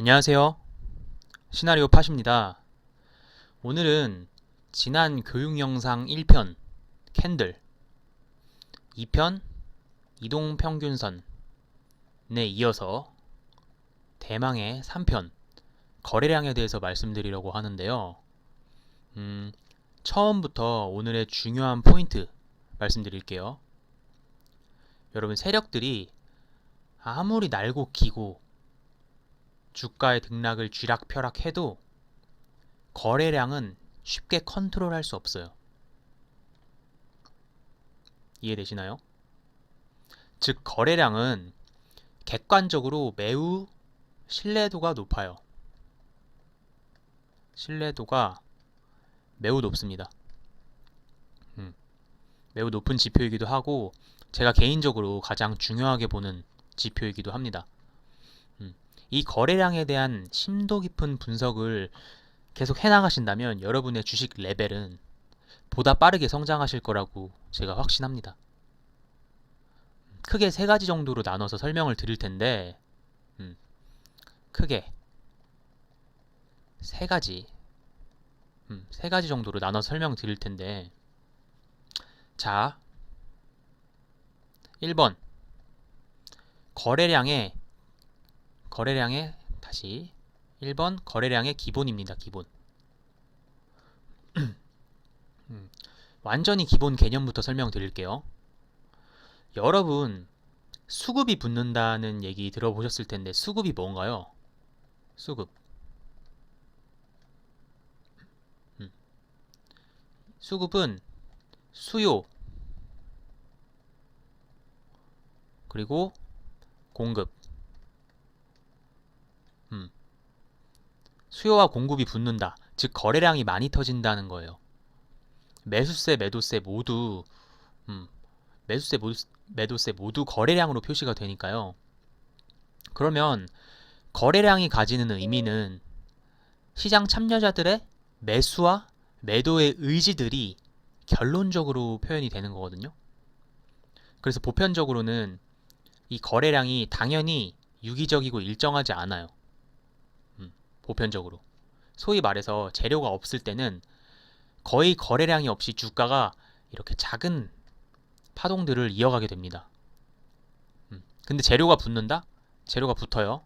안녕하세요. 시나리오 팟입니다. 오늘은 지난 교육 영상 1편 캔들, 2편 이동평균선에 이어서 대망의 3편 거래량에 대해서 말씀드리려고 하는데요. 처음부터 오늘의 중요한 포인트 말씀드릴게요. 여러분, 세력들이 아무리 날고 기고 주가의 등락을 쥐락펴락해도 거래량은 쉽게 컨트롤할 수 없어요. 이해되시나요? 즉, 거래량은 객관적으로 매우 신뢰도가 높아요. 신뢰도가 매우 높습니다. 매우 높은 지표이기도 하고 제가 개인적으로 가장 중요하게 보는 지표이기도 합니다. 이 거래량에 대한 심도 깊은 분석을 계속 해나가신다면 여러분의 주식 레벨은 보다 빠르게 성장하실 거라고 제가 확신합니다. 크게 세 가지 정도로 나눠서 설명을 드릴 텐데, 크게 세 가지 정도로 나눠서 설명 드릴 텐데, 자, 1번 거래량의 1번 거래량의 기본입니다. 기본. 완전히 기본 개념부터 설명드릴게요. 여러분, 수급이 붙는다는 얘기 들어보셨을 텐데 수급이 뭔가요? 수급. 수급은 수요 그리고 공급. 수요와 공급이 붙는다. 즉 거래량이 많이 터진다는 거예요. 매수세, 매도세 모두 매도세 모두 거래량으로 표시가 되니까요. 그러면 거래량이 가지는 의미는 시장 참여자들의 매수와 매도의 의지들이 결론적으로 표현이 되는 거거든요. 그래서 보편적으로는 이 거래량이 당연히 유기적이고 일정하지 않아요. 보편적으로. 소위 말해서 재료가 없을 때는 거의 거래량이 없이 주가가 이렇게 작은 파동들을 이어가게 됩니다. 근데 재료가 붙는다? 재료가 붙어요.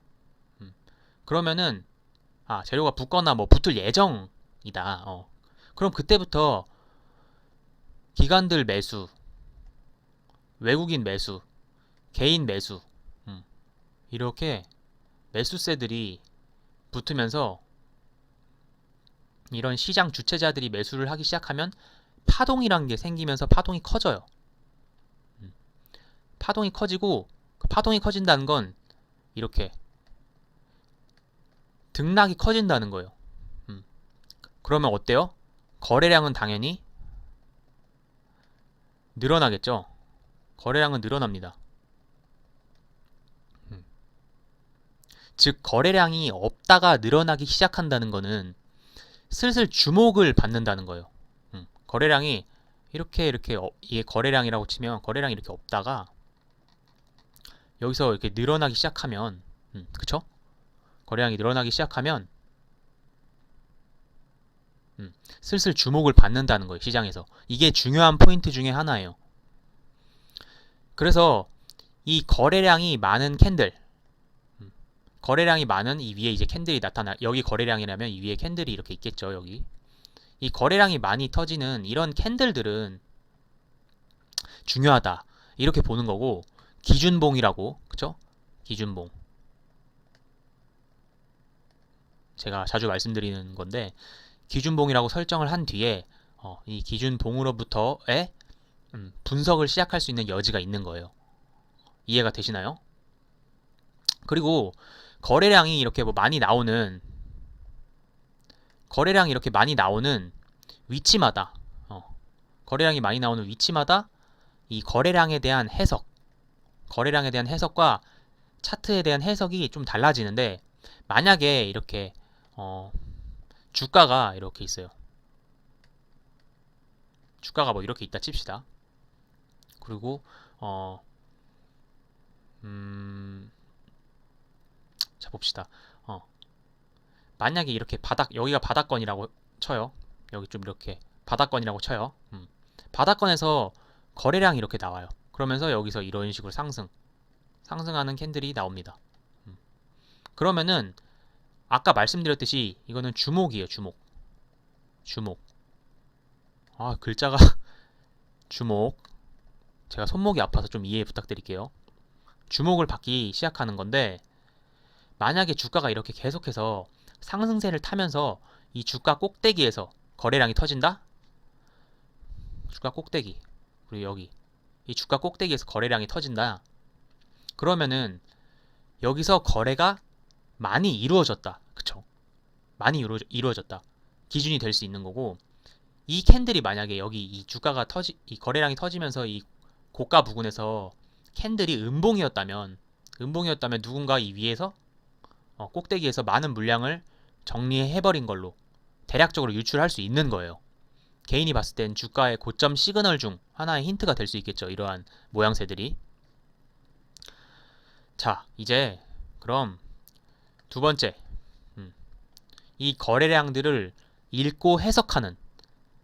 그러면은 재료가 붙거나 뭐 붙을 예정이다. 그럼 그때부터 기관들 매수, 외국인 매수, 개인 매수, 이렇게 매수세들이 붙으면서 이런 시장 주체자들이 매수를 하기 시작하면 파동이란 게 생기면서 파동이 커져요. 파동이 커지고, 파동이 커진다는 건 이렇게 등락이 커진다는 거예요. 그러면 어때요? 거래량은 당연히 늘어나겠죠. 거래량은 늘어납니다. 즉 거래량이 없다가 늘어나기 시작한다는 거는 슬슬 주목을 받는다는 거예요. 거래량이 이게 거래량이라고 치면 거래량이 이렇게 없다가 여기서 이렇게 늘어나기 시작하면, 그쵸? 거래량이 늘어나기 시작하면 슬슬 주목을 받는다는 거예요. 시장에서. 이게 중요한 포인트 중에 하나예요. 그래서 이 거래량이 많은 캔들, 거래량이 많은 이 위에 이제 캔들이 여기 거래량이라면 이 위에 캔들이 이렇게 있겠죠. 여기. 이 거래량이 많이 터지는 이런 캔들들은 중요하다. 이렇게 보는 거고, 기준봉이라고, 그쵸? 기준봉. 제가 자주 말씀드리는 건데, 기준봉이라고 설정을 한 뒤에 이 기준봉으로부터의 분석을 시작할 수 있는 여지가 있는 거예요. 이해가 되시나요? 그리고 거래량이 이렇게 거래량이 이렇게 많이 나오는 위치마다, 거래량이 많이 나오는 위치마다 이 거래량에 대한 해석과 차트에 대한 해석이 좀 달라지는데, 만약에 이렇게 주가가 이렇게 있어요. 주가가 뭐 이렇게 있다 칩시다. 그리고 자 봅시다. 만약에 이렇게 여기가 바닥권이라고 쳐요. 여기 좀 이렇게 바닥권이라고 쳐요. 바닥권에서 거래량이 이렇게 나와요. 그러면서 여기서 이런 식으로 상승하는 캔들이 나옵니다. 그러면은 아까 말씀드렸듯이 이거는 주목이에요. 주목. 아, 글자가 주목. 제가 손목이 아파서 좀 이해 부탁드릴게요. 주목을 받기 시작하는 건데, 만약에 주가가 이렇게 계속해서 상승세를 타면서 이 주가 꼭대기에서 거래량이 터진다? 주가 꼭대기, 그리고 여기 이 주가 꼭대기에서 거래량이 터진다. 그러면은 여기서 거래가 많이 이루어졌다. 그쵸? 많이 이루어졌다. 기준이 될 수 있는 거고, 이 캔들이 만약에 여기 이 거래량이 터지면서 이 고가 부근에서 캔들이 음봉이었다면 누군가 이 위에서 꼭대기에서 많은 물량을 정리해버린 걸로 대략적으로 유출할 수 있는 거예요. 개인이 봤을 땐 주가의 고점 시그널 중 하나의 힌트가 될 수 있겠죠. 이러한 모양새들이. 자, 이제 그럼 두 번째, 이 거래량들을 읽고 해석하는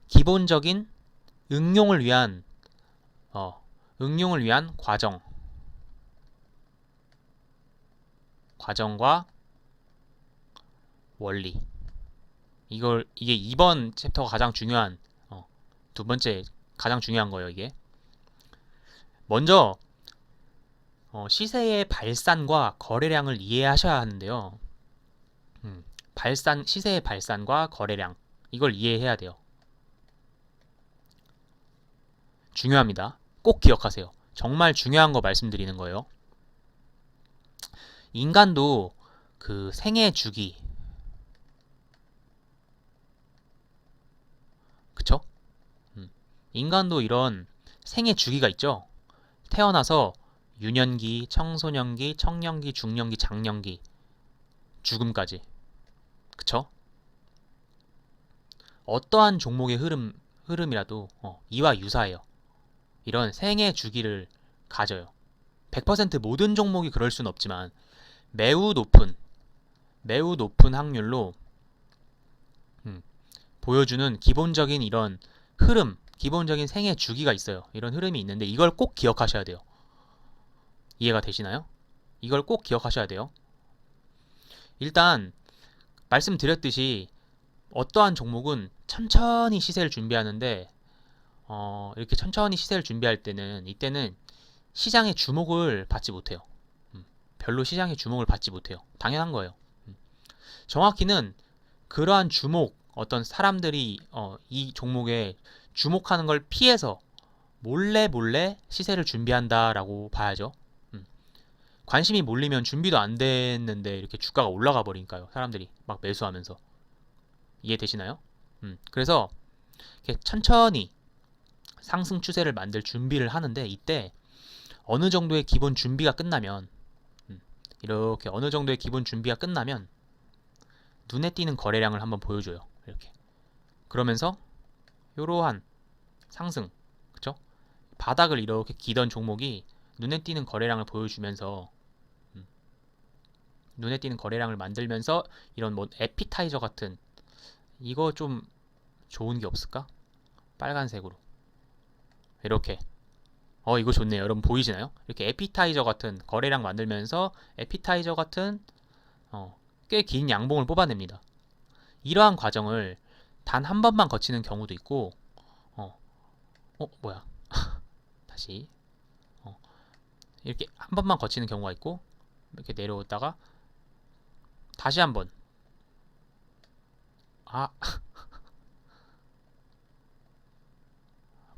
기본적인 응용을 위한 과정과 원리. 이게 이번 챕터가 가장 중요한 두 번째 가장 중요한 거예요. 이게 먼저 시세의 발산과 거래량을 이해하셔야 하는데요. 시세의 발산과 거래량, 이걸 이해해야 돼요. 중요합니다. 꼭 기억하세요. 정말 중요한 거 말씀드리는 거예요. 인간도 그 생애 주기, 그쵸? 인간도 이런 생애 주기가 있죠. 태어나서 유년기, 청소년기, 청년기, 중년기, 장년기, 죽음까지. 그쵸? 어떠한 종목의 흐름이라도 이와 유사해요. 이런 생애 주기를 가져요. 100% 모든 종목이 그럴 수는 없지만 매우 높은 확률로 보여주는 기본적인 이런 기본적인 생애 주기가 있어요. 이런 흐름이 있는데 이걸 꼭 기억하셔야 돼요. 이해가 되시나요? 이걸 꼭 기억하셔야 돼요. 일단 말씀드렸듯이 어떠한 종목은 천천히 시세를 준비하는데 이렇게 천천히 시세를 준비할 때는 이때는 시장의 주목을 받지 못해요. 별로 시장의 주목을 받지 못해요. 당연한 거예요. 정확히는 그러한 어떤 사람들이 이 종목에 주목하는 걸 피해서 몰래 시세를 준비한다라고 봐야죠. 관심이 몰리면 준비도 안 됐는데 이렇게 주가가 올라가 버리니까요. 사람들이 막 매수하면서. 이해되시나요? 그래서 이렇게 천천히 상승 추세를 만들 준비를 하는데 이때 어느 정도의 기본 준비가 끝나면 이렇게 어느 정도의 기본 준비가 끝나면 눈에 띄는 거래량을 한번 보여줘요. 이렇게. 그러면서 이러한 상승, 그쵸? 바닥을 이렇게 기던 종목이 눈에 띄는 거래량을 보여주면서 눈에 띄는 거래량을 만들면서 이런 뭐 에피타이저 같은 이거 좀 좋은 게 없을까? 빨간색으로 이렇게 이거 좋네요. 여러분 보이시나요? 이렇게 에피타이저 같은 거래량 만들면서 에피타이저 같은 꽤 긴 양봉을 뽑아냅니다. 이러한 과정을 단 한 번만 거치는 경우도 있고 뭐야 다시 이렇게 한 번만 거치는 경우가 있고 이렇게 내려오다가 다시 한번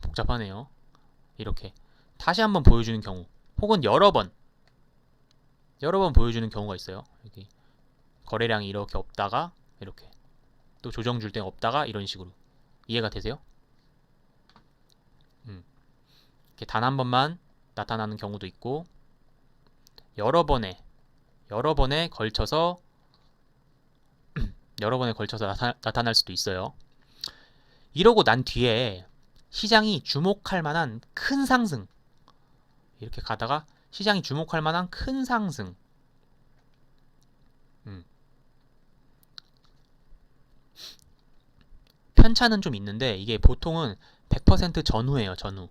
복잡하네요. 이렇게 다시 한번 보여주는 경우 혹은 여러 번 보여주는 경우가 있어요. 여기 거래량이 이렇게 없다가 이렇게 또 조정 줄 때 없다가 이런 식으로. 이해가 되세요? 이렇게 단 한 번만 나타나는 경우도 있고 여러 번에 걸쳐서 나타날 수도 있어요. 이러고 난 뒤에 시장이 주목할 만한 큰 상승, 이렇게 가다가 시장이 주목할 만한 큰 상승, 편차는 좀 있는데 이게 보통은 100% 전후예요. 전후.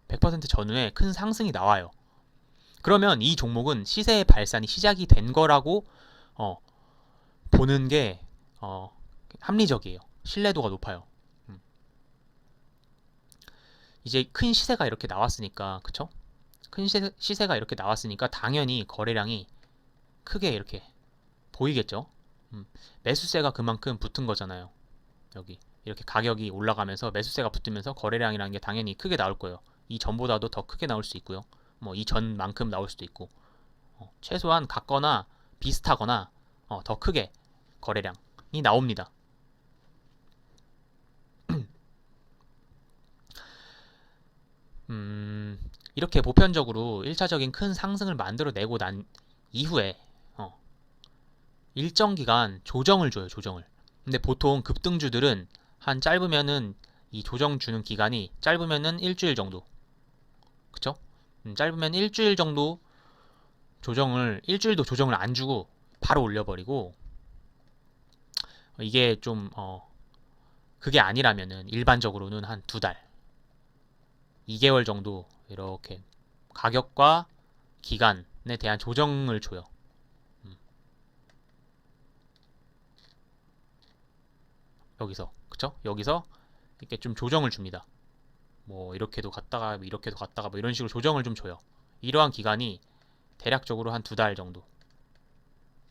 100% 전후에 큰 상승이 나와요. 그러면 이 종목은 시세의 발산이 시작이 된 거라고 보는 게 합리적이에요. 신뢰도가 높아요. 이제 큰 시세가 이렇게 나왔으니까, 그쵸? 큰 시세가 이렇게 나왔으니까 당연히 거래량이 크게 이렇게 보이겠죠? 매수세가 그만큼 붙은 거잖아요. 여기 이렇게 가격이 올라가면서 매수세가 붙으면서 거래량이라는 게 당연히 크게 나올 거예요. 이 전보다도 더 크게 나올 수 있고요. 뭐 이 전만큼 나올 수도 있고, 최소한 같거나 비슷하거나 더 크게 거래량이 나옵니다. 이렇게 보편적으로 1차적인 큰 상승을 만들어내고 난 이후에 일정 기간 조정을 줘요. 조정을. 근데 보통 급등주들은 한 짧으면은 이 조정 주는 기간이 짧으면은 일주일 정도. 그쵸? 짧으면 일주일 정도 일주일도 조정을 안 주고 바로 올려버리고, 이게 좀 그게 아니라면은 일반적으로는 한 2달, 2개월 정도 이렇게 가격과 기간에 대한 조정을 줘요. 여기서, 그쵸? 여기서 이렇게 좀 조정을 줍니다. 뭐 이렇게도 갔다가 뭐 이렇게도 갔다가 뭐 이런 식으로 조정을 좀 줘요. 이러한 기간이 대략적으로 한 2달 정도.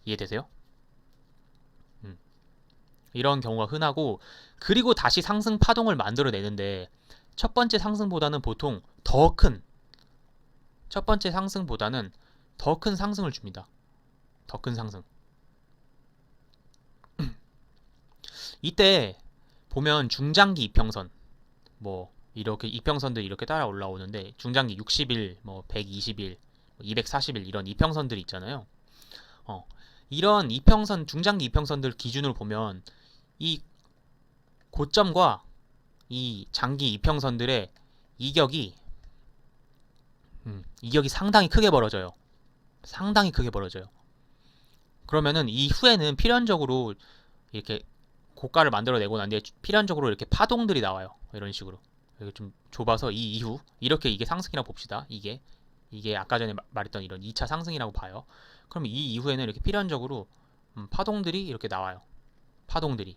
이해되세요? 이런 경우가 흔하고, 그리고 다시 상승 파동을 만들어내는데 첫 번째 상승보다는 보통 첫 번째 상승보다는 더 큰 상승을 줍니다. 더 큰 상승. 이때 보면 중장기 이평선, 뭐 이렇게 이평선들이 이렇게 따라 올라오는데, 중장기 60일, 뭐 120일, 240일 이런 이평선들이 있잖아요. 이런 이평선, 중장기 이평선들 기준으로 보면 이 고점과 이 장기 이평선들의 이격이 상당히 크게 벌어져요. 상당히 크게 벌어져요. 그러면은 이후에는 필연적으로 이렇게 고가를 만들어내고 난 뒤에 필연적으로 이렇게 파동들이 나와요. 이런 식으로. 여기 좀 좁아서 이 이후 이렇게 이게 상승이라고 봅시다. 이게 아까 전에 말했던 이런 2차 상승이라고 봐요. 그럼 이 이후에는 이렇게 필연적으로 파동들이 이렇게 나와요. 파동들이.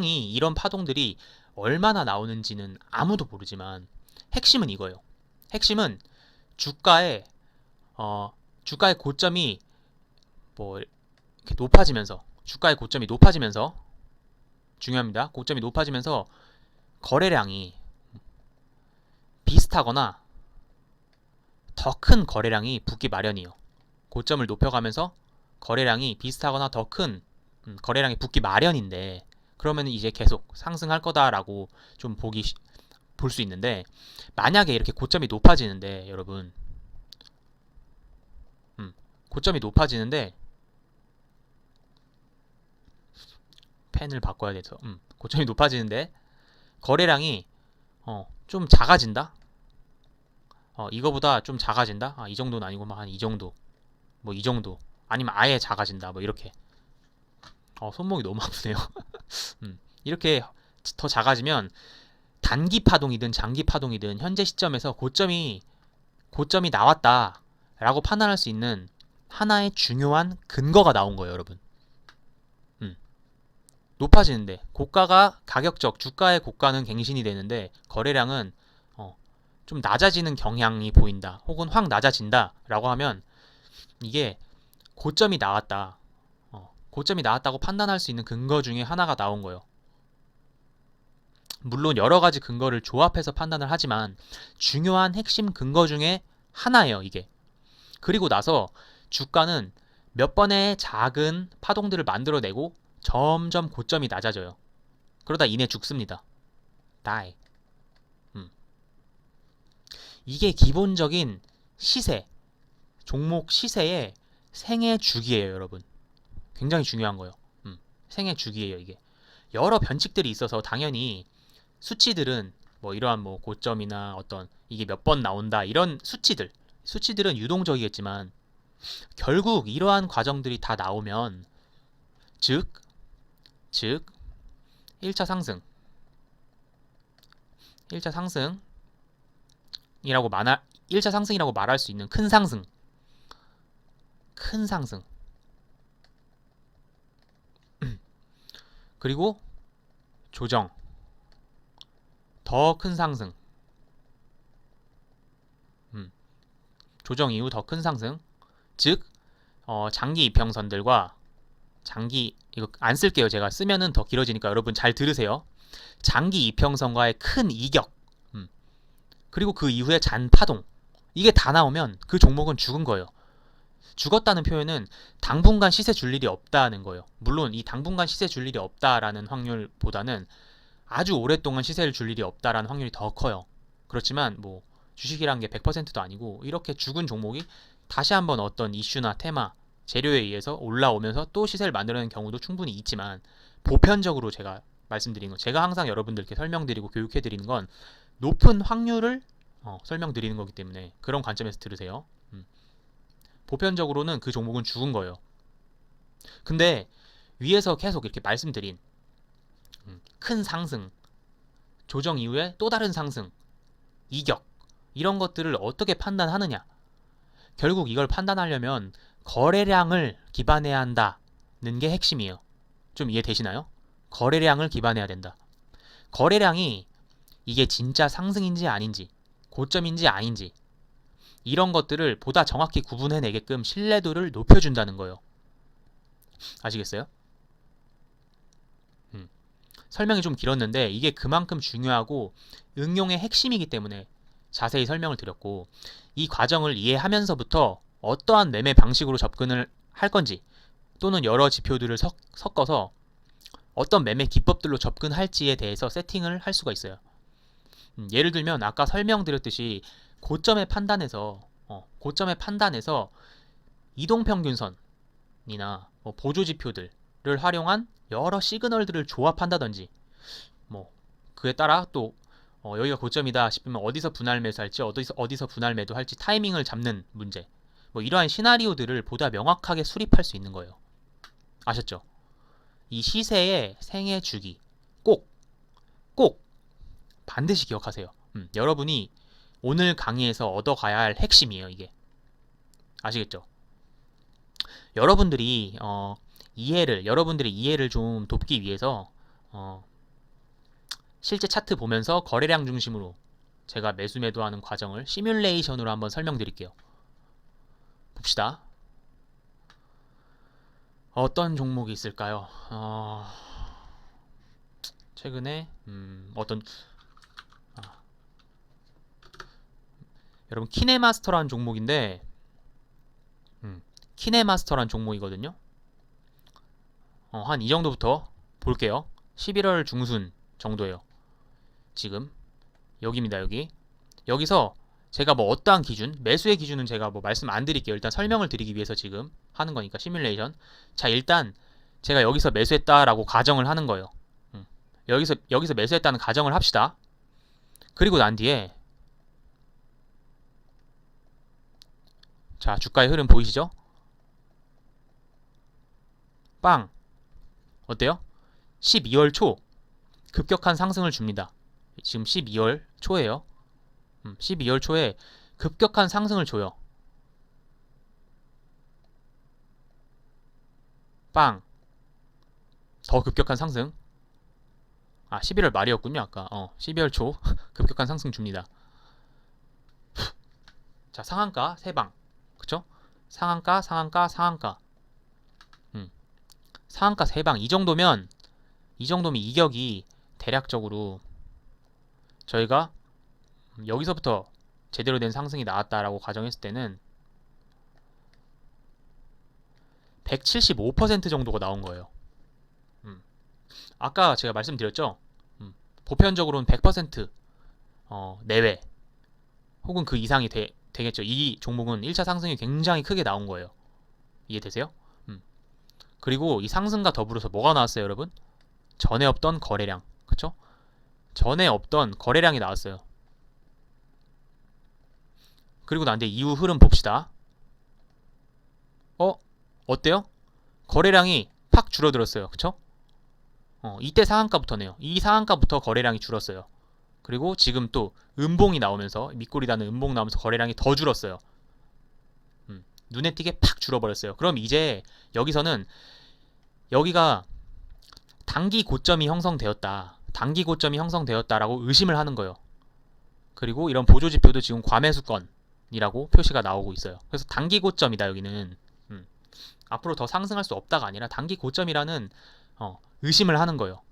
이런 파동들이 얼마나 나오는지는 아무도 모르지만 핵심은 이거예요. 핵심은 주가의 고점이 뭐 이렇게 높아지면서, 주가의 고점이 높아지면서, 중요합니다. 고점이 높아지면서 거래량이 비슷하거나 더 큰 거래량이 붙기 마련이에요. 고점을 높여가면서 거래량이 비슷하거나 더 큰 거래량이 붙기 마련인데, 그러면 이제 계속 상승할 거다라고 좀 볼 수 있는데, 만약에 이렇게 고점이 높아지는데, 여러분, 고점이 높아지는데, 펜을 바꿔야 돼서, 고점이 높아지는데 거래량이 좀 작아진다. 이거보다 좀 작아진다. 이 정도는 아니고 한 이 정도, 뭐 이 정도, 아니면 아예 작아진다. 뭐 이렇게. 손목이 너무 아프네요. 이렇게 더 작아지면 단기 파동이든 장기 파동이든 현재 시점에서 고점이 나왔다라고 판단할 수 있는 하나의 중요한 근거가 나온 거예요, 여러분. 높아지는데 고가가 가격적, 주가의 고가는 갱신이 되는데 거래량은 좀 낮아지는 경향이 보인다, 혹은 확 낮아진다라고 하면 이게 고점이 나왔다, 고점이 나왔다고 판단할 수 있는 근거 중에 하나가 나온 거예요. 물론 여러 가지 근거를 조합해서 판단을 하지만 중요한 핵심 근거 중에 하나예요, 이게. 그리고 나서 주가는 몇 번의 작은 파동들을 만들어내고 점점 고점이 낮아져요. 그러다 이내 죽습니다. die. 이게 기본적인 종목 시세의 생애 주기예요, 여러분. 굉장히 중요한 거예요. 생애 주기예요, 이게. 여러 변칙들이 있어서 당연히 수치들은 뭐 이러한 뭐 고점이나 어떤 이게 몇 번 나온다 이런 수치들은 유동적이겠지만 결국 이러한 과정들이 다 나오면 즉 1차 상승 1차 상승이라고 1차 상승이라고 말할 수 있는 큰 상승 그리고 조정 더 큰 상승 조정 이후 더 큰 상승 즉 장기 이평선들과 이거 안 쓸게요. 제가 쓰면은 더 길어지니까 여러분 잘 들으세요. 장기 이평선과의 큰 이격 그리고 그 이후에 잔파동 이게 다 나오면 그 종목은 죽은 거예요. 죽었다는 표현은 당분간 시세 줄 일이 없다는 거예요. 물론 이 당분간 시세 줄 일이 없다라는 확률보다는 아주 오랫동안 시세를 줄 일이 없다라는 확률이 더 커요. 그렇지만 뭐 주식이란 게 100%도 아니고 이렇게 죽은 종목이 다시 한번 어떤 이슈나 테마, 재료에 의해서 올라오면서 또 시세를 만들어내는 경우도 충분히 있지만 보편적으로 제가 말씀드린 건 제가 항상 여러분들께 설명드리고 교육해드리는 건 높은 확률을 설명드리는 거기 때문에 그런 관점에서 들으세요. 보편적으로는 그 종목은 죽은 거예요. 근데 위에서 계속 이렇게 말씀드린 큰 상승, 조정 이후에 또 다른 상승, 이격 이런 것들을 어떻게 판단하느냐. 결국 이걸 판단하려면 거래량을 기반해야 한다는 게 핵심이에요. 좀 이해되시나요? 거래량을 기반해야 된다. 거래량이 이게 진짜 상승인지 아닌지, 고점인지 아닌지 이런 것들을 보다 정확히 구분해내게끔 신뢰도를 높여준다는 거예요. 아시겠어요? 설명이 좀 길었는데 이게 그만큼 중요하고 응용의 핵심이기 때문에 자세히 설명을 드렸고 이 과정을 이해하면서부터 어떠한 매매 방식으로 접근을 할 건지 또는 여러 지표들을 섞어서 어떤 매매 기법들로 접근할지에 대해서 세팅을 할 수가 있어요. 예를 들면 아까 설명드렸듯이 고점의 판단에서 이동평균선이나 보조 지표들을 활용한 여러 시그널들을 조합한다든지 뭐 그에 따라 또 여기가 고점이다 싶으면 어디서 분할 매수할지 어디서 분할 매도할지 타이밍을 잡는 문제 뭐 이러한 시나리오들을 보다 명확하게 수립할 수 있는 거예요. 아셨죠? 이 시세의 생애 주기 꼭 반드시 기억하세요. 여러분이 오늘 강의에서 얻어가야 할 핵심이에요. 이게 아시겠죠? 여러분들의 이해를 좀 돕기 위해서 실제 차트 보면서 거래량 중심으로 제가 매수 매도하는 과정을 시뮬레이션으로 한번 설명드릴게요. 봅시다. 어떤 종목이 있을까요? 최근에 여러분 키네마스터라는 종목인데 키네마스터라는 종목이거든요. 한 이 정도부터 볼게요. 11월 중순 정도예요. 지금 여기입니다. 여기서 제가 뭐 어떠한 기준, 매수의 기준은 제가 뭐 말씀 안 드릴게요. 일단 설명을 드리기 위해서 지금 하는 거니까 시뮬레이션. 자, 일단 제가 여기서 매수했다라고 가정을 하는 거예요. 여기서 매수했다는 가정을 합시다. 그리고 난 뒤에 자, 주가의 흐름 보이시죠? 빵! 어때요? 12월 초 급격한 상승을 줍니다. 지금 12월 초에요. 12월 초에 급격한 상승을 줘요. 빵! 더 급격한 상승. 11월 말이었군요. 아까 12월 초 급격한 상승 줍니다. 자, 상한가 3방. 그쵸? 상한가 상한가 3방. 이 정도면 이격이 대략적으로 저희가 여기서부터 제대로 된 상승이 나왔다라고 가정했을 때는 175% 정도가 나온 거예요. 아까 제가 말씀드렸죠. 보편적으로는 100% 내외 혹은 그 이상이 되겠죠. 이 종목은 1차 상승이 굉장히 크게 나온 거예요. 이해되세요? 그리고 이 상승과 더불어서 뭐가 나왔어요, 여러분? 전에 없던 거래량. 그쵸? 전에 없던 거래량이 나왔어요. 그리고 난 뒤에 이후 흐름 봅시다. 어? 어때요? 거래량이 팍 줄어들었어요. 그쵸? 이때 상한가부터네요. 이 상한가부터 거래량이 줄었어요. 그리고 지금 또 음봉이 나오면서 밑꼬리다는 음봉 나오면서 거래량이 더 줄었어요. 눈에 띄게 팍 줄어버렸어요. 그럼 이제 여기서는 여기가 단기 고점이 형성되었다. 단기 고점이 형성되었다라고 의심을 하는 거예요. 그리고 이런 보조지표도 지금 과매수권이라고 표시가 나오고 있어요. 그래서 단기 고점이다 여기는. 앞으로 더 상승할 수 없다가 아니라 단기 고점이라는 의심을 하는 거예요.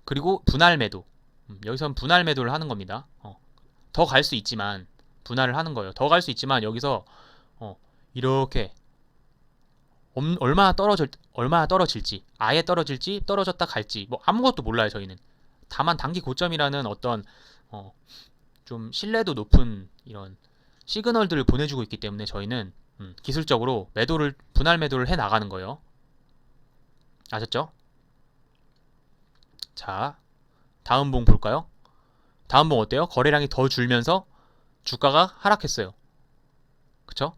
그리고 분할 매도. 여기서는 분할 매도를 하는 겁니다. 더 갈 수 있지만 분할을 하는 거예요. 더 갈 수 있지만 여기서 이렇게 얼마나 떨어질지, 아예 떨어질지, 떨어졌다 갈지 뭐 아무것도 몰라요 저희는. 다만 단기 고점이라는 어떤 좀 신뢰도 높은 이런 시그널들을 보내주고 있기 때문에 저희는 기술적으로 분할 매도를 해 나가는 거예요. 아셨죠? 자, 다음 봉 볼까요? 다음 봉 어때요? 거래량이 더 줄면서 주가가 하락했어요. 그쵸?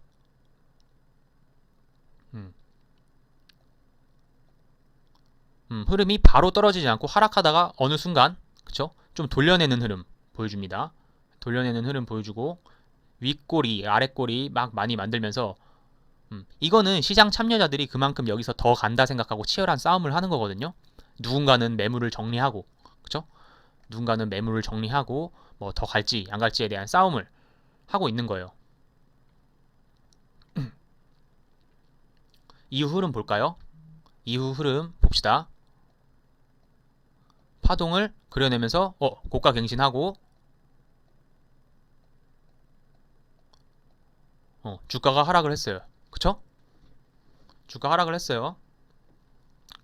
흐름이 바로 떨어지지 않고 하락하다가 어느 순간, 그쵸? 좀 돌려내는 흐름 보여줍니다. 돌려내는 흐름 보여주고 윗꼬리, 아랫꼬리 막 많이 만들면서 이거는 시장 참여자들이 그만큼 여기서 더 간다 생각하고 치열한 싸움을 하는 거거든요. 누군가는 매물을 정리하고, 그쵸? 누군가는 매물을 정리하고 뭐 더 갈지 안 갈지에 대한 싸움을 하고 있는 거예요. 이후 흐름 볼까요? 이후 흐름 봅시다. 파동을 그려내면서 고가 갱신하고 주가가 하락을 했어요. 그쵸? 주가 하락을 했어요.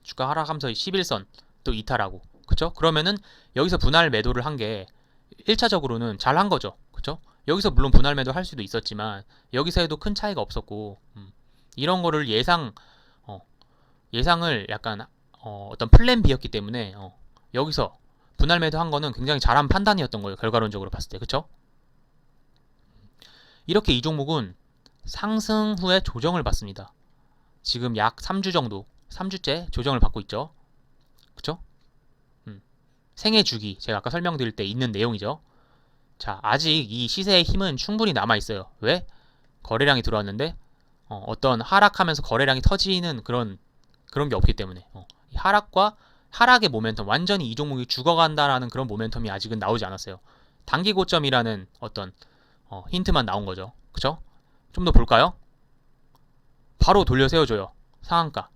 주가 하락하면서 11선 또 이탈하고, 그쵸? 그러면은 여기서 분할 매도를 한 게 1차적으로는 잘 한 거죠. 그쵸? 여기서 물론 분할 매도 할 수도 있었지만 여기서 해도 큰 차이가 없었고 이런 거를 예상을 약간 어떤 플랜 B였기 때문에 여기서 분할 매도 한 거는 굉장히 잘한 판단이었던 거예요. 결과론적으로 봤을 때. 그쵸? 이렇게 이 종목은 상승 후에 조정을 받습니다. 지금 약 3주 정도, 3주째 조정을 받고 있죠. 그쵸? 생애 주기, 제가 아까 설명드릴 때 있는 내용이죠. 자, 아직 이 시세의 힘은 충분히 남아있어요. 왜? 거래량이 들어왔는데, 어떤 하락하면서 거래량이 터지는 그런 게 없기 때문에. 하락의 모멘텀, 완전히 이 종목이 죽어간다라는 그런 모멘텀이 아직은 나오지 않았어요. 단기 고점이라는 어떤 힌트만 나온 거죠. 그쵸? 좀 더 볼까요? 바로 돌려 세워줘요. 상한가.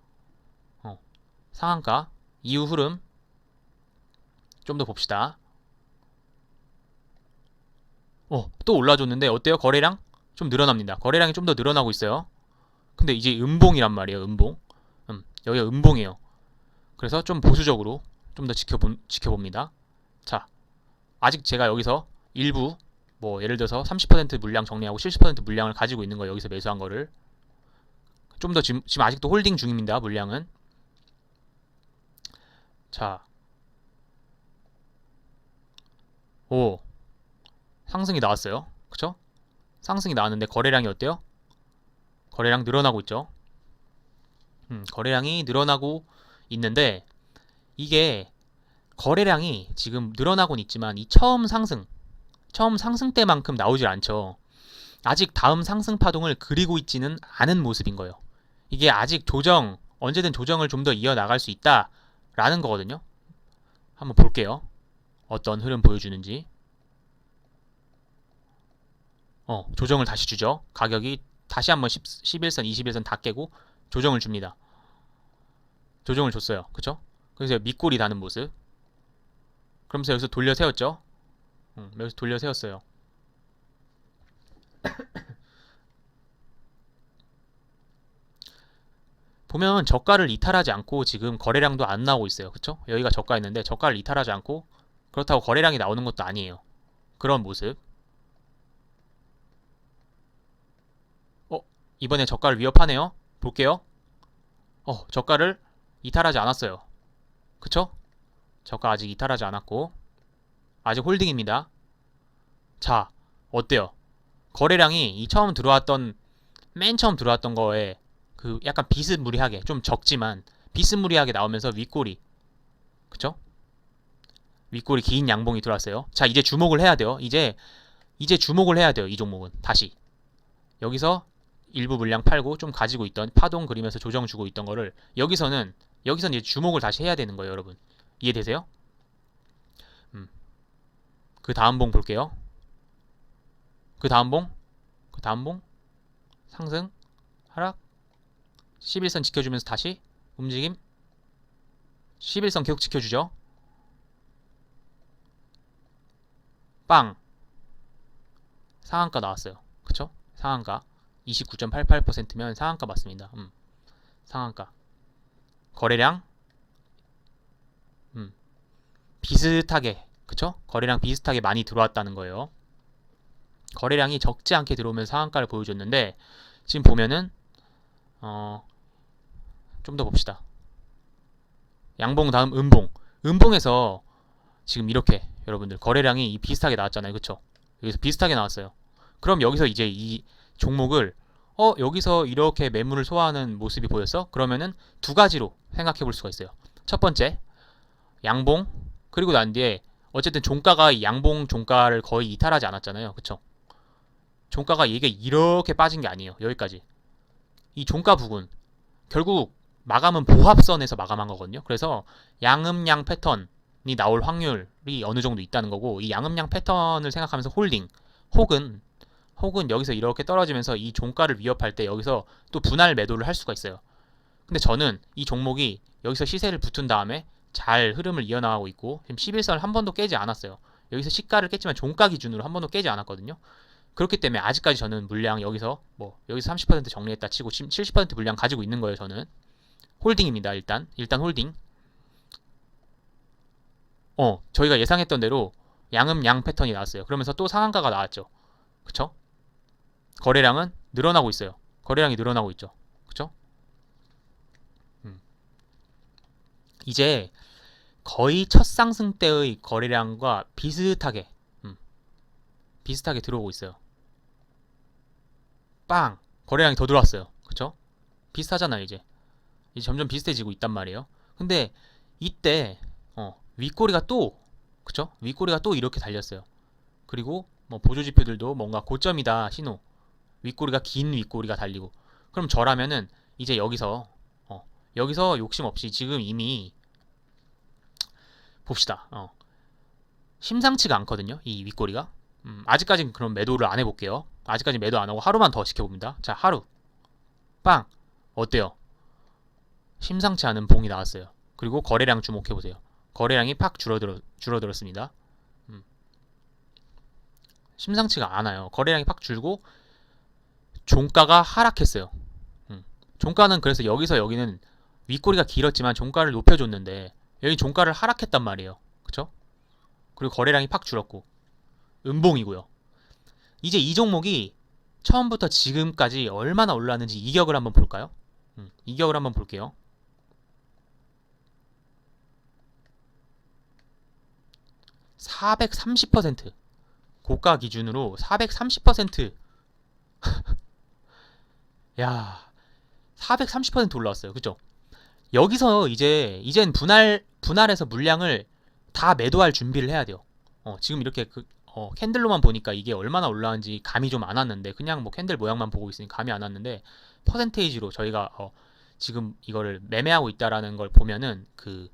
상한가. 이후 흐름. 좀 더 봅시다. 또 올라줬는데 어때요? 거래량? 좀 늘어납니다. 거래량이 좀 더 늘어나고 있어요. 근데 이제 음봉이란 말이에요. 음봉. 여기가 음봉이에요. 그래서 좀 보수적으로 좀 더 지켜봅니다. 자, 아직 제가 여기서 일부 뭐 예를 들어서 30% 물량 정리하고 70% 물량을 가지고 있는 거 여기서 매수한 거를 좀 더 지금 아직도 홀딩 중입니다. 물량은. 자, 오, 상승이 나왔어요. 그쵸? 상승이 나왔는데 거래량이 어때요? 거래량 늘어나고 있죠. 거래량이 늘어나고 있는데 이게 거래량이 지금 늘어나곤 있지만 이 처음 상승 때만큼 나오질 않죠. 아직 다음 상승 파동을 그리고 있지는 않은 모습인 거예요. 이게 아직 언제든 조정을 좀 더 이어나갈 수 있다라는 거거든요. 한번 볼게요. 어떤 흐름 보여주는지. 조정을 다시 주죠. 가격이 다시 한번 11선, 21선 다 깨고 조정을 줍니다. 조정을 줬어요. 그쵸? 그래서 밑골이 다는 모습. 그러면서 여기서 돌려 세웠죠. 여기서 돌려 세웠어요. 보면 저가를 이탈하지 않고 지금 거래량도 안 나오고 있어요. 그쵸? 여기가 저가였는데 저가를 이탈하지 않고 그렇다고 거래량이 나오는 것도 아니에요. 그런 모습. 이번에 저가를 위협하네요. 볼게요. 저가를 이탈하지 않았어요. 그쵸? 저가 아직 이탈하지 않았고 아직 홀딩입니다. 자, 어때요? 거래량이 이 맨 처음 들어왔던 거에 그 약간 비스무리하게 좀 적지만 비스무리하게 나오면서 윗꼬리, 그쵸? 윗꼬리 긴 양봉이 들어왔어요. 자, 이제 주목을 해야 돼요. 이제 주목을 해야 돼요. 이 종목은 다시 여기서 일부 물량 팔고 좀 가지고 있던 파동 그리면서 조정 주고 있던 거를 여기서는 이제 주목을 다시 해야 되는 거예요, 여러분. 이해되세요? 그 다음 봉 볼게요. 그 다음 봉 상승 하락 11선 지켜주면서 다시 움직임 11선 계속 지켜주죠. 빵 상한가 나왔어요. 그쵸? 상한가 29.88%면 상한가 맞습니다. 상한가 거래량 비슷하게, 그쵸? 거래량 비슷하게 많이 들어왔다는 거예요. 거래량이 적지 않게 들어오면서 상한가를 보여줬는데 지금 보면은 좀 더 봅시다. 양봉 다음 음봉에서 지금 이렇게 여러분들 거래량이 비슷하게 나왔잖아요. 그쵸? 여기서 비슷하게 나왔어요. 그럼 여기서 이제 이 종목을 여기서 이렇게 매물을 소화하는 모습이 보였어? 그러면은 두 가지로 생각해 볼 수가 있어요. 첫 번째, 양봉, 그리고 난 뒤에 어쨌든 종가가 이 양봉 종가를 거의 이탈하지 않았잖아요. 그쵸? 종가가 이게 이렇게 빠진 게 아니에요. 여기까지. 이 종가 부근 결국 마감은 보합선에서 마감한 거거든요. 그래서 양음양 패턴이 나올 확률이 어느 정도 있다는 거고, 이 양음양 패턴을 생각하면서 홀딩 혹은 여기서 이렇게 떨어지면서 이 종가를 위협할 때 여기서 또 분할 매도를 할 수가 있어요. 근데 저는 이 종목이 여기서 시세를 붙은 다음에 잘 흐름을 이어나가고 있고 지금 11선을 한 번도 깨지 않았어요. 여기서 시가를 깼지만 종가 기준으로 한 번도 깨지 않았거든요. 그렇기 때문에 아직까지 저는 물량 여기서 30% 정리했다 치고 지금 70% 물량 가지고 있는 거예요. 저는 홀딩입니다. 일단 홀딩. 저희가 예상했던 대로 양음양 패턴이 나왔어요. 그러면서 또 상한가가 나왔죠. 그쵸? 거래량은 늘어나고 있어요. 거래량이 늘어나고 있죠. 그쵸? 이제 거의 첫 상승 때의 거래량과 비슷하게 들어오고 있어요. 빵! 거래량이 더 들어왔어요. 그쵸? 비슷하잖아요, 이제 점점 비슷해지고 있단 말이에요. 근데 이때 윗꼬리가 또, 그쵸? 윗꼬리가 또 이렇게 달렸어요. 그리고 보조지표들도 뭔가 고점이다 신호, 윗꼬리가 긴 윗꼬리가 달리고, 그럼 저라면은 이제 여기서 욕심 없이 지금 이미 봅시다. 심상치가 않거든요, 이 윗꼬리가. 아직까지는 그럼 매도를 안 해볼게요. 아직까지 매도 안 하고 하루만 더 지켜봅니다. 자, 하루 빵! 어때요? 심상치 않은 봉이 나왔어요. 그리고 거래량 주목해보세요. 거래량이 팍 줄어들었습니다. 심상치가 않아요. 거래량이 팍 줄고 종가가 하락했어요. 종가는 그래서 여기서 여기는 윗꼬리가 길었지만 종가를 높여줬는데 여기 종가를 하락했단 말이에요. 그쵸? 그리고 거래량이 팍 줄었고 음봉이고요. 이제 이 종목이 처음부터 지금까지 얼마나 올랐는지 이격을 한번 볼까요? 이격을 한번 볼게요. 430% 고가 기준으로 430% 야, 430% 올라왔어요. 그죠? 여기서 이젠 분할해서 물량을 다 매도할 준비를 해야 돼요. 지금 이렇게 캔들로만 보니까 이게 얼마나 올라왔는지 감이 좀 안 왔는데, 그냥 캔들 모양만 보고 있으니 감이 안 왔는데, 퍼센테이지로 저희가 지금 이거를 매매하고 있다라는 걸 보면은 그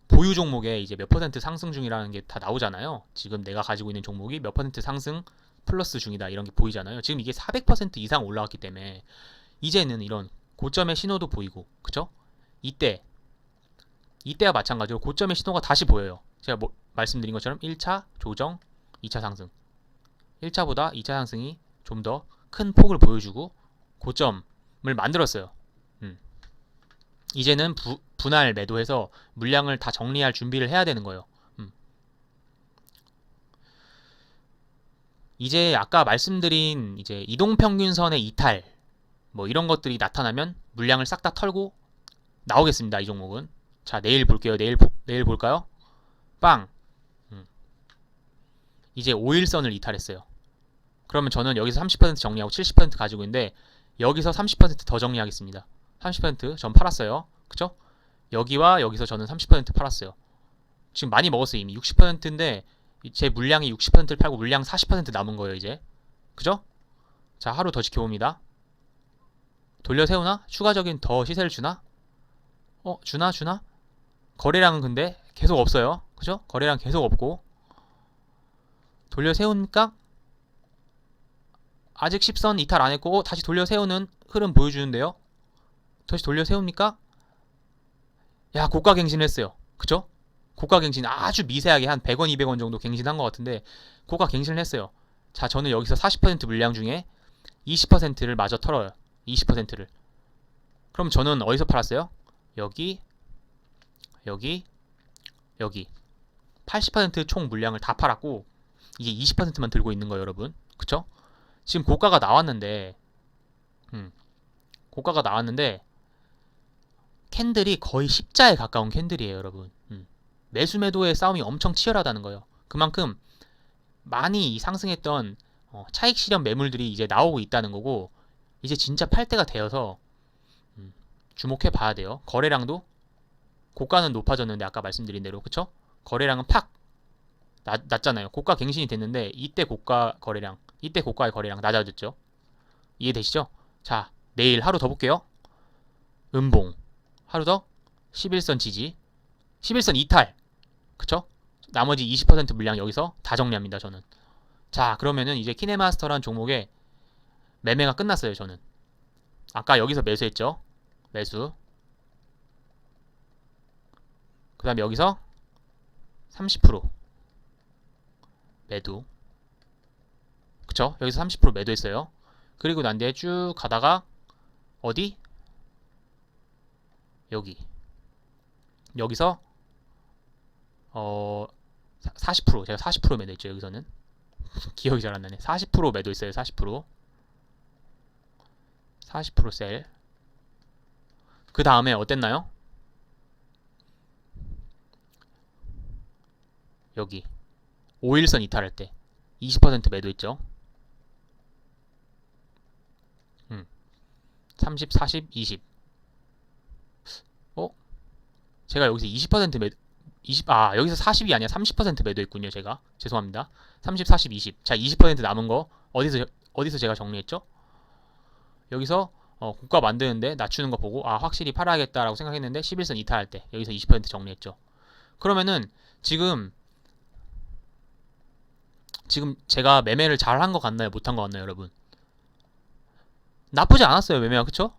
보유 종목에 이제 몇 퍼센트 상승 중이라는 게 다 나오잖아요. 지금 내가 가지고 있는 종목이 몇 퍼센트 상승 플러스 중이다 이런 게 보이잖아요. 지금 이게 400% 이상 올라왔기 때문에 이제는 이런 고점의 신호도 보이고, 그쵸? 이때와 마찬가지로 고점의 신호가 다시 보여요. 제가 말씀드린 것처럼 1차 조정, 2차 상승. 1차보다 2차 상승이 좀 더 큰 폭을 보여주고 고점을 만들었어요. 이제는 분할 매도해서 물량을 다 정리할 준비를 해야 되는 거예요. 이제 아까 말씀드린 이제 이동평균선의 이탈 이런 것들이 나타나면 물량을 싹 다 털고 나오겠습니다. 이 종목은. 자, 내일 볼게요. 내일 볼까요? 빵. 이제 5일선을 이탈했어요. 그러면 저는 여기서 30% 정리하고 70% 가지고 있는데 여기서 30%더 정리하겠습니다. 30%전 팔았어요. 그쵸? 여기와 여기서 저는 30% 팔았어요. 지금 많이 먹었어요. 이미 60%인데 제 물량이 60%를 팔고 물량 40% 남은 거예요 이제. 그죠? 자, 하루 더 지켜봅니다. 돌려 세우나? 추가적인 더 시세를 주나? 주나? 거래량은 근데 계속 없어요. 그죠? 거래량 계속 없고. 돌려 세우니까 아직 10선 이탈 안 했고 다시 돌려 세우는 흐름 보여주는데요. 다시 돌려 세웁니까? 야, 고가 갱신을 했어요. 그죠? 고가 갱신 아주 미세하게 한 100원, 200원 정도 갱신한 것 같은데 고가 갱신을 했어요. 자, 저는 여기서 40% 물량 중에 20%를 마저 털어요. 20%를. 그럼 저는 어디서 팔았어요? 여기, 여기, 여기. 80% 총 물량을 다 팔았고 이제 20%만 들고 있는 거예요, 여러분. 그쵸? 지금 고가가 나왔는데 고가가 나왔는데 캔들이 거의 십자에 가까운 캔들이에요, 여러분. 매수 매도의 싸움이 엄청 치열하다는 거예요. 그만큼 많이 상승했던 차익 실현 매물들이 이제 나오고 있다는 거고 이제 진짜 팔 때가 되어서 주목해 봐야 돼요. 거래량도 고가는 높아졌는데 아까 말씀드린 대로 그쵸? 거래량은 팍 낮잖아요. 고가 갱신이 됐는데 이때 고가 거래량, 이때 고가의 거래량 낮아졌죠. 이해되시죠? 자, 내일 하루 더 볼게요. 음봉 하루 더 11선 지지, 11선 이탈. 그쵸? 나머지 20% 물량 여기서 다 정리합니다, 저는. 자, 그러면은 이제 키네마스터란 종목에 매매가 끝났어요, 저는. 아까 여기서 매수했죠? 매수. 그 다음에 여기서 30% 매도. 그쵸? 여기서 30% 매도했어요. 그리고 난 뒤에 쭉 가다가 어디? 여기서 40% 제가 40% 매도했죠. 여기서는 기억이 잘 안 나네. 40% 매도했어요. 40% 셀. 그 다음에 어땠나요? 여기 5일선 이탈할 때 20% 매도했죠. 30, 40, 20. 제가 여기서 20% 매도, 여기서 40이 아니라 30% 매도했군요, 제가. 죄송합니다. 30, 40, 20. 자, 20% 남은 거 어디서 제가 정리했죠? 여기서 고가 만드는데 낮추는 거 보고 확실히 팔아야겠다라고 생각했는데 11선 이탈할 때 여기서 20% 정리했죠. 그러면은 지금 제가 매매를 잘 한 거 같나요? 못한 거 같나요, 여러분? 나쁘지 않았어요, 매매가. 그쵸?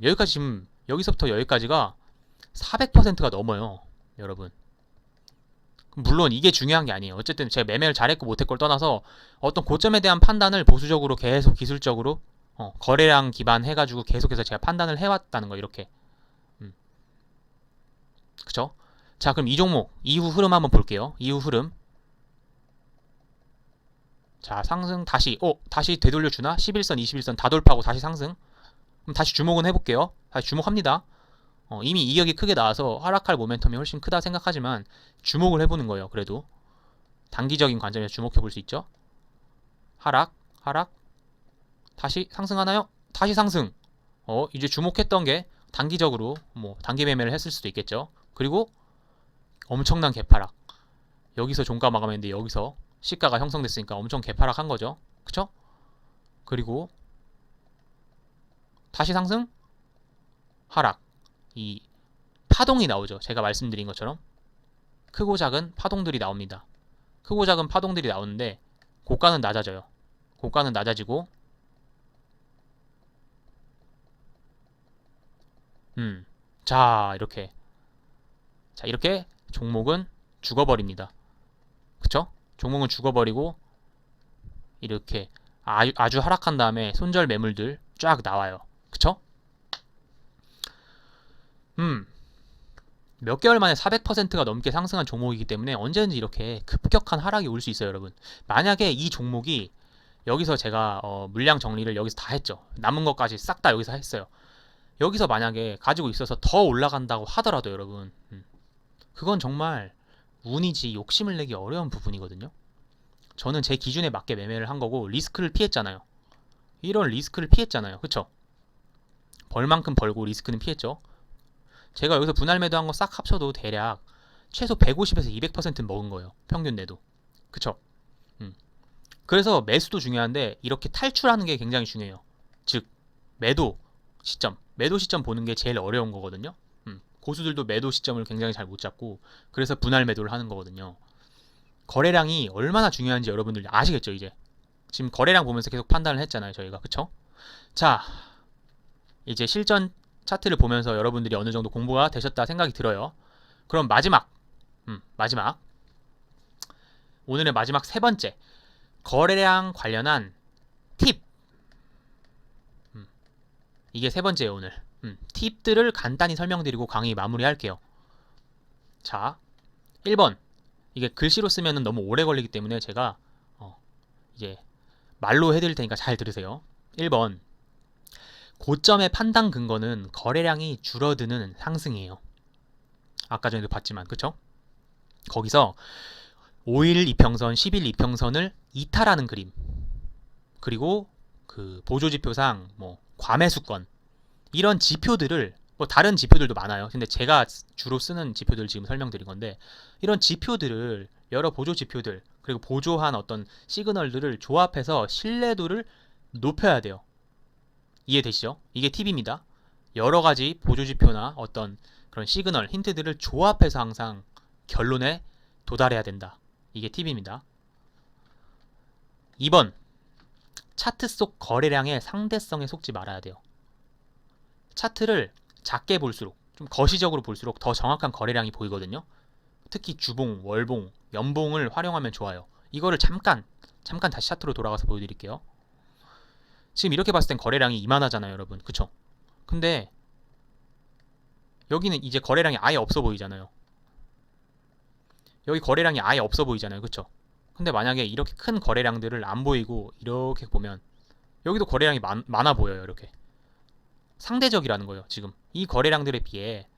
여기까지 지금 여기서부터 여기까지가 400%가 넘어요, 여러분. 물론 이게 중요한 게 아니에요. 어쨌든 제가 매매를 잘했고 못했고를 떠나서 어떤 고점에 대한 판단을 보수적으로 계속 기술적으로 거래량 기반 해가지고 계속해서 제가 판단을 해왔다는 거, 이렇게. 그쵸? 자, 그럼 이 종목 이후 흐름 한번 볼게요. 이후 흐름. 자, 상승 다시 되돌려 주나? 11선, 21선 다 돌파하고 다시 상승. 그럼 다시 주목은 해볼게요. 다시 주목합니다. 이미 이격이 크게 나와서 하락할 모멘텀이 훨씬 크다 생각하지만 주목을 해보는 거예요. 그래도 단기적인 관점에서 주목해 볼 수 있죠. 하락, 다시 상승하나요? 다시 상승. 이제 주목했던 게 단기적으로 단기 매매를 했을 수도 있겠죠. 그리고 엄청난 개파락. 여기서 종가 마감했는데 여기서 시가가 형성됐으니까 엄청 개파락한 거죠. 그쵸? 그리고 다시 상승, 하락. 이 파동이 나오죠. 제가 말씀드린 것처럼 크고 작은 파동들이 나옵니다. 크고 작은 파동들이 나오는데 고가는 낮아져요. 고가는 낮아지고 자, 이렇게 종목은 죽어버립니다. 그쵸? 종목은 죽어버리고 이렇게 아주 하락한 다음에 손절 매물들 쫙 나와요. 그쵸? 몇 개월 만에 400%가 넘게 상승한 종목이기 때문에 언제든지 이렇게 급격한 하락이 올 수 있어요, 여러분. 만약에 이 종목이 여기서 제가 물량 정리를 여기서 다 했죠. 남은 것까지 싹 다 여기서 했어요. 여기서 만약에 가지고 있어서 더 올라간다고 하더라도 여러분, 그건 정말 운이지 욕심을 내기 어려운 부분이거든요. 저는 제 기준에 맞게 매매를 한 거고 리스크를 피했잖아요. 이런 리스크를 피했잖아요. 그쵸? 벌만큼 벌고 리스크는 피했죠. 제가 여기서 분할 매도한 거 싹 합쳐도 대략 최소 150에서 200% 먹은 거예요. 평균 내도. 그쵸? 그래서 매수도 중요한데 이렇게 탈출하는 게 굉장히 중요해요. 즉 매도 시점 보는 게 제일 어려운 거거든요. 고수들도 매도 시점을 굉장히 잘 못 잡고 그래서 분할 매도를 하는 거거든요. 거래량이 얼마나 중요한지 여러분들 아시겠죠 이제. 지금 거래량 보면서 계속 판단을 했잖아요 저희가. 그쵸? 자, 이제 실전 차트를 보면서 여러분들이 어느 정도 공부가 되셨다 생각이 들어요. 그럼 마지막 오늘의 마지막 세 번째 거래량 관련한 팁. 이게 세 번째예요 오늘. 팁들을 간단히 설명드리고 강의 마무리할게요. 자, 1번. 이게 글씨로 쓰면 너무 오래 걸리기 때문에 제가 이제 말로 해드릴 테니까 잘 들으세요. 1번. 고점의 판단 근거는 거래량이 줄어드는 상승이에요. 아까 전에도 봤지만 그쵸? 거기서 5일 이평선, 10일 이평선을 이탈하는 그림, 그리고 그 보조지표상 뭐 과매수권 이런 지표들을 뭐 다른 지표들도 많아요. 근데 제가 주로 쓰는 지표들을 지금 설명드린 건데 이런 지표들을 여러 보조 지표들 그리고 보조한 어떤 시그널들을 조합해서 신뢰도를 높여야 돼요. 이해되시죠? 이게 팁입니다. 여러 가지 보조 지표나 어떤 그런 시그널, 힌트들을 조합해서 항상 결론에 도달해야 된다. 이게 팁입니다. 2번. 차트 속 거래량의 상대성에 속지 말아야 돼요. 차트를 작게 볼수록 좀 거시적으로 볼수록 더 정확한 거래량이 보이거든요. 특히 주봉, 월봉, 연봉을 활용하면 좋아요. 이거를 잠깐 다시 차트로 돌아가서 보여드릴게요. 지금 이렇게 봤을 땐 거래량이 이만하잖아요 여러분. 그쵸? 근데 여기는 이제 거래량이 아예 없어 보이잖아요. 여기 거래량이 아예 없어 보이잖아요. 그쵸? 근데 만약에 이렇게 큰 거래량들을 안 보이고 이렇게 보면 여기도 거래량이 많아 보여요. 이렇게 상대적이라는 거예요. 지금 이 거래량들에 비해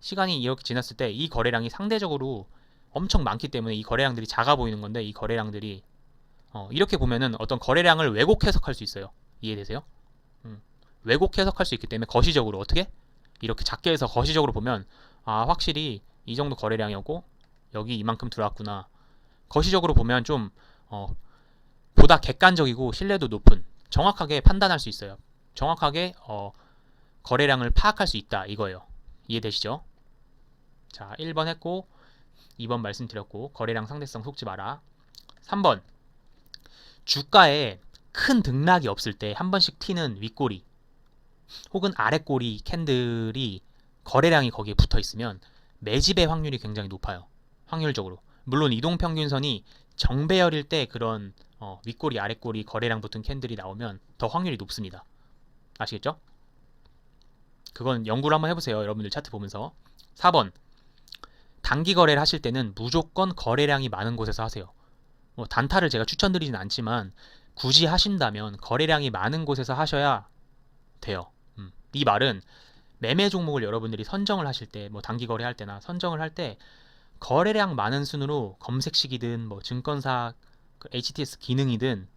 시간이 이렇게 지났을 때 이 거래량이 상대적으로 엄청 많기 때문에 이 거래량들이 작아 보이는 건데 이 거래량들이 이렇게 보면은 어떤 거래량을 왜곡 해석할 수 있어요. 이해되세요? 왜곡 해석할 수 있기 때문에 거시적으로 어떻게? 이렇게 작게 해서 거시적으로 보면 아 확실히 이 정도 거래량이었고 여기 이만큼 들어왔구나. 거시적으로 보면 좀 보다 객관적이고 신뢰도 높은 정확하게 판단할 수 있어요. 정확하게 거래량을 파악할 수 있다 이거예요. 이해되시죠? 자 1번 했고 2번 말씀드렸고 거래량 상대성 속지 마라. 3번. 주가에 큰 등락이 없을 때 한 번씩 튀는 윗꼬리 혹은 아랫꼬리 캔들이 거래량이 거기에 붙어 있으면 매집의 확률이 굉장히 높아요. 확률적으로. 물론 이동평균선이 정배열일 때 그런 윗꼬리 아랫꼬리 거래량 붙은 캔들이 나오면 더 확률이 높습니다. 아시겠죠? 그건 연구를 한번 해보세요. 여러분들 차트 보면서. 4번. 단기 거래를 하실 때는 무조건 거래량이 많은 곳에서 하세요. 뭐 단타를 제가 추천드리진 않지만 굳이 하신다면 거래량이 많은 곳에서 하셔야 돼요. 이 말은 매매 종목을 여러분들이 선정을 하실 때 뭐 단기 거래할 때나 선정을 할 때 거래량 많은 순으로 검색식이든 뭐 증권사 HTS 기능이든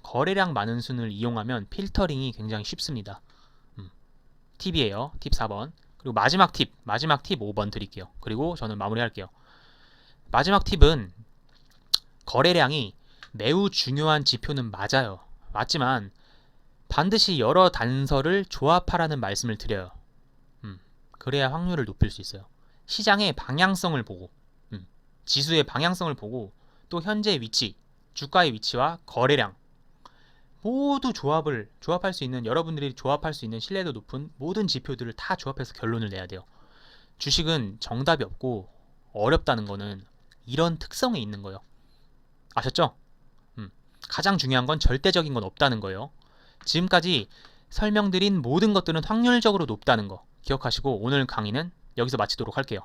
거래량 많은 순을 이용하면 필터링이 굉장히 쉽습니다. 팁이에요. 팁 4번. 그리고 마지막 팁 5번 드릴게요. 그리고 저는 마무리할게요. 마지막 팁은 거래량이 매우 중요한 지표는 맞아요. 맞지만 반드시 여러 단서를 조합하라는 말씀을 드려요. 그래야 확률을 높일 수 있어요. 시장의 방향성을 보고 지수의 방향성을 보고 또 현재 위치, 주가의 위치와 거래량 모두 조합할 수 있는 여러분들이 조합할 수 있는 신뢰도 높은 모든 지표들을 다 조합해서 결론을 내야 돼요. 주식은 정답이 없고 어렵다는 거는 이런 특성이 있는 거예요. 아셨죠? 가장 중요한 건 절대적인 건 없다는 거예요. 지금까지 설명드린 모든 것들은 확률적으로 높다는 거 기억하시고 오늘 강의는 여기서 마치도록 할게요.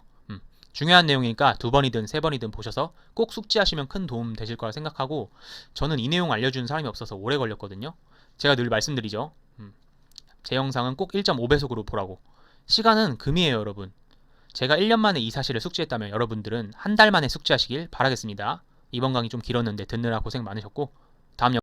중요한 내용이니까 2번이든 3번이든 보셔서 꼭 숙지하시면 큰 도움 되실 거라 생각하고 저는 이 내용 알려주는 사람이 없어서 오래 걸렸거든요. 제가 늘 말씀드리죠. 제 영상은 꼭 1.5배속으로 보라고. 시간은 금이에요 여러분. 제가 1년 만에 이 사실을 숙지했다면 여러분들은 한 달 만에 숙지하시길 바라겠습니다. 이번 강의 좀 길었는데 듣느라 고생 많으셨고 다음